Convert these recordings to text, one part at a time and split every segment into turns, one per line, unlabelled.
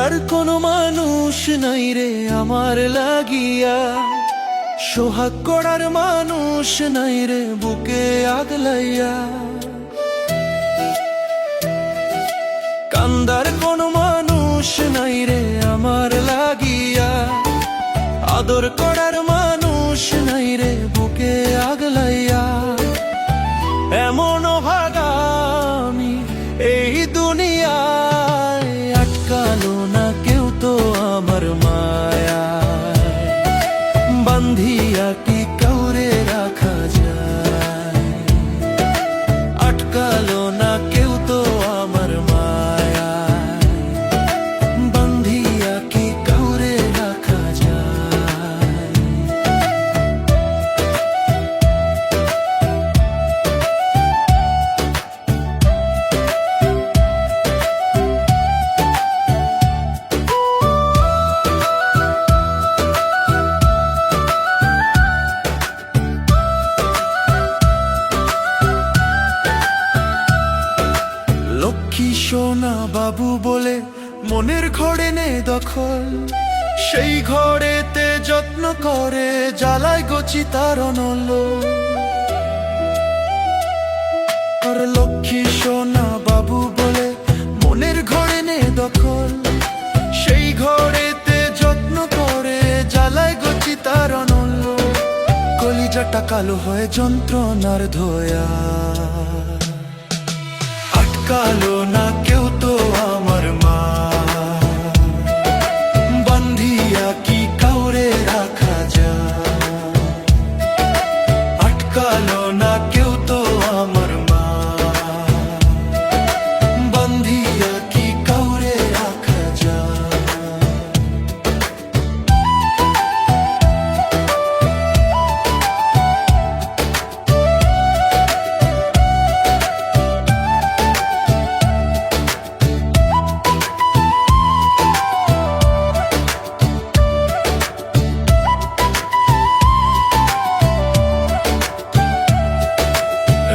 কান্দার কোনো মানুষ নাই রে আমার লাগিয়া, সোহাগ করার মানুষ নাই রে বুকে আগলাইয়া। কান্দার কোনো মানুষ নাই রে আমার লাগিয়া, আদর করার মানুষ নাই রে বুকে আগলাইয়া। এমন ভাগা আমি এই দুনিয়ায়, আটকালো না কেউ তো আমার মায়া। বান্ধিয়া কি কাউরে রাখা যায়, আটকালো না কেউ তো আমার মায়া। বান্ধিয়া কি কাউরে রাখা যায়। লক্ষ্মী সোনা বাবু বলে মনের ঘরে নে দখল, সেই ঘরেতে যত্ন করে জ্বালায় গচি তার অনল। আর লক্ষ্মী সোনা বাবু বলে মনের ঘরে নে দখল, সেই ঘরেতে যত্ন করে জ্বালায় গচি তার অনল। কলিজাটা কালো হয়ে যন্ত্রণার ধোয়া, আটকালো না কেউ তো আমার মা। বান্ধিয়া কি কাউরে রাখা যায়, আটকালো না কেউ তো আমার মা। বান্ধিয়া কি কাউরে রাখা যায়।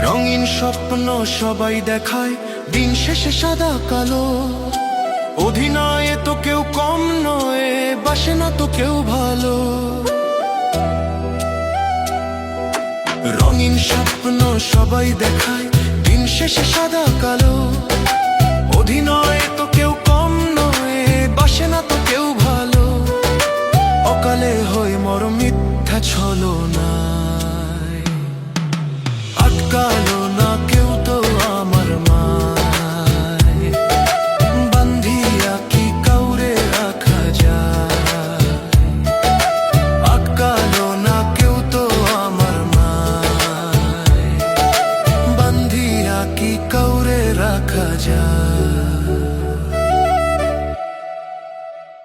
রঙিন স্বপ্ন সবাই দেখায়, দিন শেষে সাদা কালো। অধিনায়ে তো কেউ কম নয়, বাসে না তো কেউ ভালো। রঙিন স্বপ্ন সবাই দেখায়, দিন শেষে সাদা কালো। অধিনায়ে তো কেউ কম নয়, বাসে না তো কেউ ভালো। অকালে হয় মর মিথ্যা ছলনায়, আটকালো